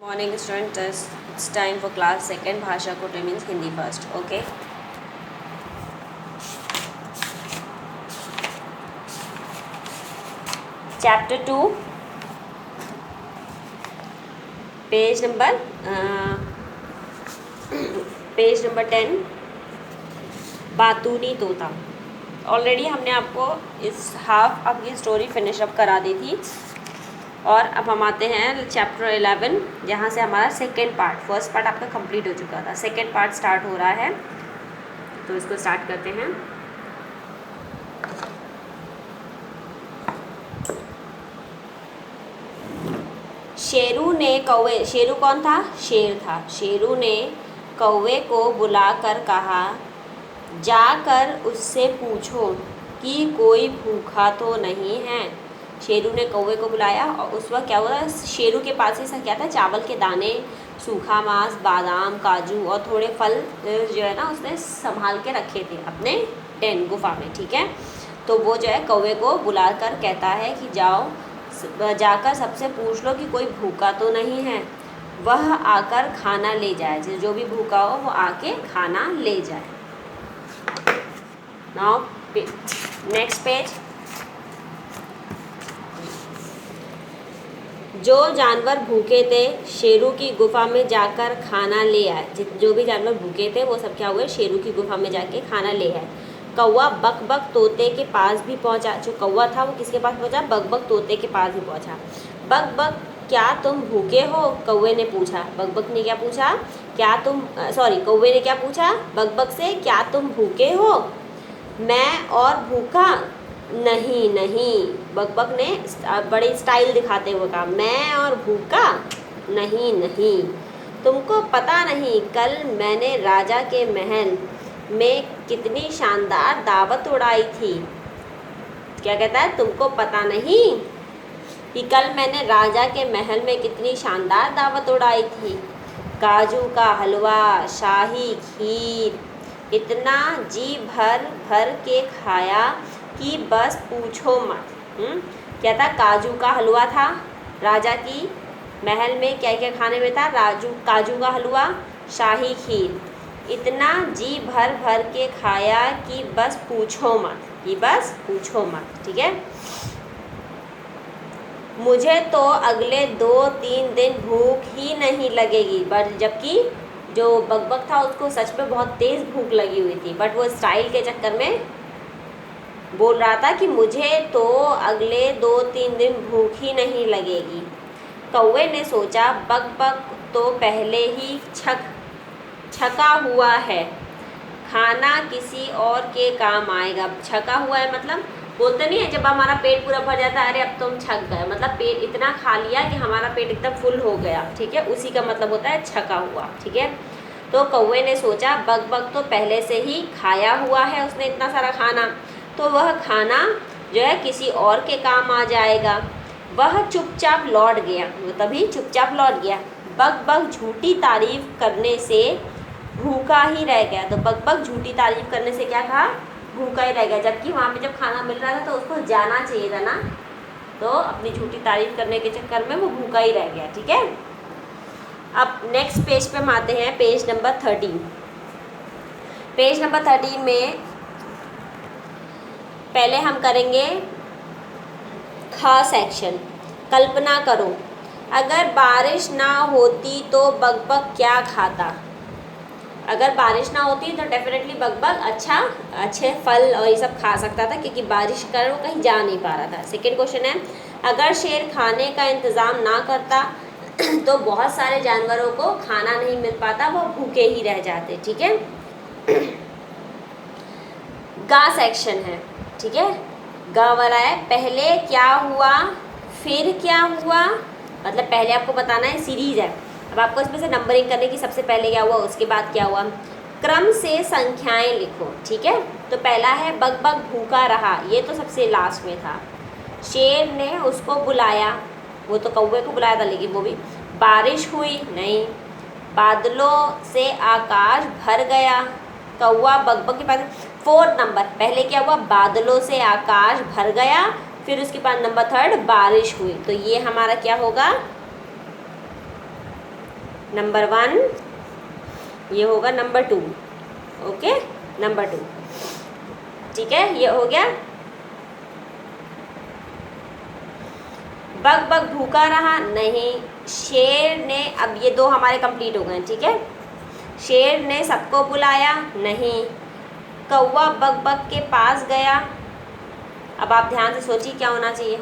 Morning students, it's time for class second भाषा कोटे means Hindi first. Okay. Chapter 2 page number 10 बातूनी तोता. Already हमने आपको इस हाफ अब ये स्टोरी फिनिश अप करा दी थी और अब हम आते हैं चैप्टर 11 जहाँ से हमारा सेकेंड पार्ट. फर्स्ट पार्ट आपका कंप्लीट हो चुका था, सेकेंड पार्ट स्टार्ट हो रहा है, तो इसको स्टार्ट करते हैं. शेरू ने कौवे, शेरू कौन था? शेर था. शेरू ने कौवे को बुलाकर कहा, जाकर उससे पूछो कि कोई भूखा तो नहीं है. शेरू ने कौवे को बुलाया और उस वक्त क्या हुआ, शेरू के पास ही क्या था, चावल के दाने, सूखा मांस, बादाम, काजू और थोड़े फल जो है ना उसने संभाल के रखे थे अपने टेन गुफा में. ठीक है, तो वो जो है कौवे को बुलाकर कहता है कि जाकर सबसे पूछ लो कि कोई भूखा तो नहीं है, वह आकर खाना ले जाए. जो भी भूखा हो वो आके खाना ले जाए. Now next page. जो जानवर भूखे थे शेरू की गुफा में जाकर खाना ले आए. जो भी जानवर भूखे थे वो सब क्या हुए, शेरू की गुफा में जाके खाना ले आए. कौवा बक बक तोते के पास भी पहुंचा. जो कौवा था वो किसके पास पहुंचा? बक बक तोते के पास भी पहुंचा. बक बक क्या तुम भूखे हो? कौवे ने पूछा. बक बक ने क्या पूछा? क्या तुम कौवे ने क्या पूछा बक बक से? क्या तुम भूखे हो? मैं और भूखा नहीं नहीं. बकबक ने बड़ी स्टाइल दिखाते हुए कहा, मैं और भूखा नहीं नहीं. तुमको पता नहीं कल मैंने राजा के महल में कितनी शानदार दावत उड़ाई थी. क्या कहता है? तुमको पता नहीं कि कल मैंने राजा के महल में कितनी शानदार दावत उड़ाई थी. काजू का हलवा, शाही खीर, इतना जी भर भर के खाया कि बस पूछो मत. क्या था? काजू का हलवा था. राजा की महल में क्या क्या खाने में था? काजू का हलवा, शाही खीर, इतना जी भर भर के खाया कि बस पूछो मत, कि बस पूछो मत. ठीक है, मुझे तो अगले 2-3 दिन भूख ही नहीं लगेगी. बट जबकि जो बकबक था उसको सच में बहुत तेज़ भूख लगी हुई थी, बट वो स्टाइल के चक्कर में बोल रहा था कि मुझे तो अगले 2-3 दिन भूख ही नहीं लगेगी. कौवे ने सोचा, बकबक तो पहले ही छका हुआ है, खाना किसी और के काम आएगा. छका हुआ है मतलब बोलते नहीं है जब हमारा पेट पूरा भर जाता है, अरे अब तो हम छक गए, मतलब पेट इतना खा लिया कि हमारा पेट एकदम फुल हो गया. ठीक है, उसी का मतलब होता है छका हुआ. ठीक है, तो कौवे ने सोचा बकबक तो पहले से ही खाया हुआ है उसने इतना सारा खाना, तो वह खाना जो है किसी और के काम आ जाएगा. वह चुपचाप लौट गया. वो तभी चुपचाप लौट गया. बकबक झूठी तारीफ करने से भूखा ही रह गया. तो बकबक झूठी तारीफ करने से क्या कहा? भूखा ही रह गया. जबकि वहाँ पे जब खाना मिल रहा था तो उसको जाना चाहिए था ना, तो अपनी झूठी तारीफ करने के चक्कर में वो भूखा ही रह गया. ठीक है, अब नेक्स्ट पेज पे हम आते हैं, पेज नंबर 13. पेज नंबर 13 में पहले हम करेंगे खा सेक्शन. कल्पना करो अगर बारिश ना होती तो बकबक क्या खाता? अगर बारिश ना होती तो डेफिनेटली बकबक अच्छे फल और ये सब खा सकता था, क्योंकि बारिश के कारण वो कहीं जा नहीं पा रहा था. सेकेंड क्वेश्चन है, अगर शेर खाने का इंतज़ाम ना करता तो बहुत सारे जानवरों को खाना नहीं मिल पाता, वो भूखे ही रह जाते. ठीक है, गा सेक्शन है. ठीक है, गा वाला है. पहले क्या हुआ फिर क्या हुआ, मतलब पहले आपको बताना है, सीरीज़ है. अब आपको इसमें से नंबरिंग करने की, सबसे पहले क्या हुआ उसके बाद क्या हुआ, क्रम से संख्याएं लिखो. ठीक है, तो पहला है बकबक भूखा रहा, ये तो सबसे लास्ट में था. शेर ने उसको बुलाया, वो तो कौवे को बुलाया था, लेकिन वो भी. बारिश हुई नहीं. बादलों से आकाश भर गया. कौवा बकबक के पास. 4 नंबर, पहले क्या हुआ, बादलों से आकाश भर गया, फिर उसके बाद नंबर 3 बारिश हुई. तो ये हमारा क्या होगा, नंबर 1, ये होगा नंबर 2। ओके, नंबर 2, ठीक है, ये हो गया। बग बग भूखा रहा नहीं, शेर ने, अब ये 2 हमारे कंप्लीट हो गए, ठीक है। शेर ने सबको बुलाया नहीं, कौवा बग बग के पास गया। अब आप ध्यान से सोचिए क्या होना चाहिए।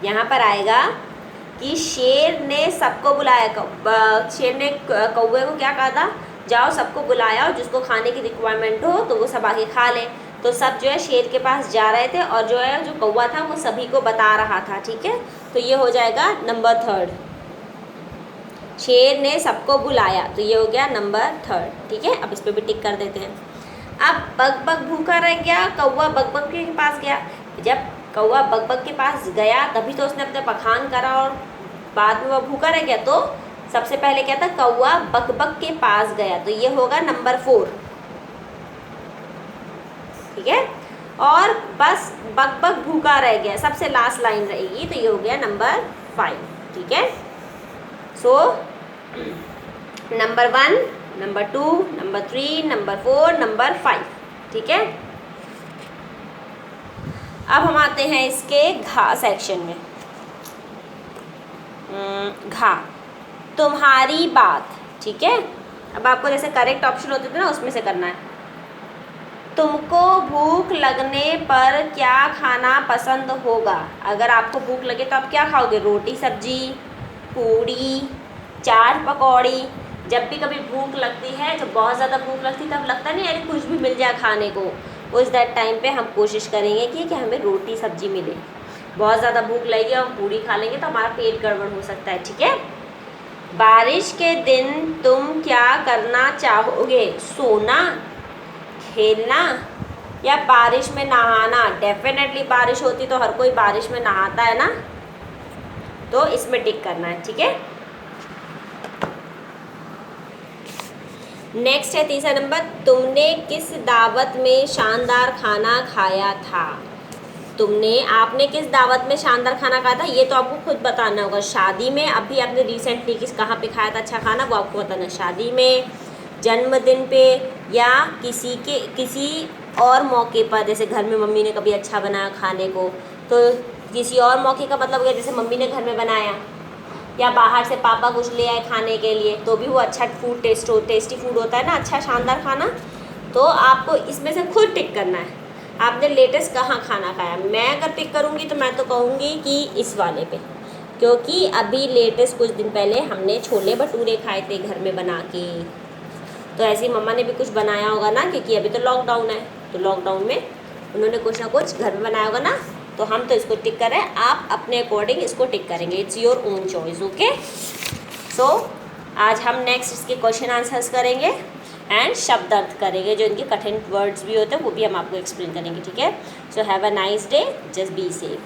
यहाँ पर आएगा कि शेर ने सबको बुलाया, शेर ने कौवे को क्या कहा था, जाओ सबको बुलाया और जिसको खाने की रिक्वायरमेंट हो तो वो सब आके खा ले। तो सब जो है शेर के पास जा रहे थे और जो है जो कौवा था वो सभी को बता रहा था, ठीक है। तो ये हो जाएगा नंबर 3, शेर ने सबको बुलाया, तो ये हो गया नंबर 3, ठीक है। अब इस पर भी टिक कर देते हैं। अब बग बग भूखा रह गया, कौवा बग बग के पास गया। जब कौवा बग बग के पास गया तभी तो उसने अपने पखान करा और बाद में वह भूखा रह गया। तो सबसे पहले क्या था, कौवा बग बग के पास गया, तो ये होगा नंबर 4, ठीक है। और बस बग बग भूखा रह गया, सबसे लास्ट लाइन रहेगी, तो ये हो गया नंबर 5, ठीक है। So number 1, number 2, number 3, number 4, number 5, ठीक है। अब हम आते हैं इसके घा सेक्शन में। घा, तुम्हारी बात, ठीक है। अब आपको जैसे करेक्ट ऑप्शन होते थे ना उसमें से करना है। तुमको भूख लगने पर क्या खाना पसंद होगा? अगर आपको भूख लगे तो आप क्या खाओगे? रोटी सब्जी, पूड़ी, चाट पकौड़ी। जब भी कभी भूख लगती है, जब बहुत ज़्यादा भूख लगती है तब लगता नहीं अरे कुछ भी मिल जाए खाने को, उस दैट टाइम पे हम कोशिश करेंगे कि हमें रोटी सब्जी मिले। बहुत ज़्यादा भूख लगेगी और पूड़ी खा लेंगे तो हमारा पेट गड़बड़ हो सकता है, ठीक है। बारिश के दिन तुम क्या करना चाहोगे? सोना, खेलना या बारिश में नहाना? डेफिनेटली बारिश होती तो हर कोई बारिश में नहाता है ना, तो इसमें टिक करना है, ठीक है। नेक्स्ट है तीसरा नंबर, तुमने किस दावत में शानदार खाना खाया था? आपने किस दावत में शानदार खाना खाया था, ये तो आपको खुद बताना होगा। शादी में, अभी आपने रिसेंटली कहाँ पे खाया था अच्छा खाना, वो आपको बताना। शादी में, जन्मदिन पे, या किसी और मौके पर, जैसे घर में मम्मी ने कभी अच्छा बनाया खाने को, तो किसी और मौके का मतलब है जैसे मम्मी ने घर में बनाया, या बाहर से पापा कुछ ले आए खाने के लिए, तो भी वो अच्छा फूड टेस्टी फूड होता है ना, अच्छा शानदार खाना। तो आपको इसमें से खुद टिक करना है, आपने लेटेस्ट कहाँ खाना खाया। मैं अगर टिक करूँगी तो मैं तो कहूँगी कि इस वाले पे, क्योंकि अभी लेटेस्ट कुछ दिन पहले हमने छोले भटूरे खाए थे घर में बना के। तो ऐसे ही मम्मा ने भी कुछ बनाया होगा ना, क्योंकि अभी तो लॉकडाउन है, तो लॉकडाउन में उन्होंने कुछ ना कुछ घर में बनाया होगा ना, तो हम तो इसको टिक कर रहे हैं, आप अपने अकॉर्डिंग इसको टिक करेंगे। It's your own choice, okay. So आज हम नेक्स्ट इसके क्वेश्चन आंसर्स करेंगे एंड शब्द अर्थ करेंगे, जो इनके कठिन वर्ड्स भी होते हैं वो भी हम आपको एक्सप्लेन करेंगे, ठीक है। So have a nice day, just be safe.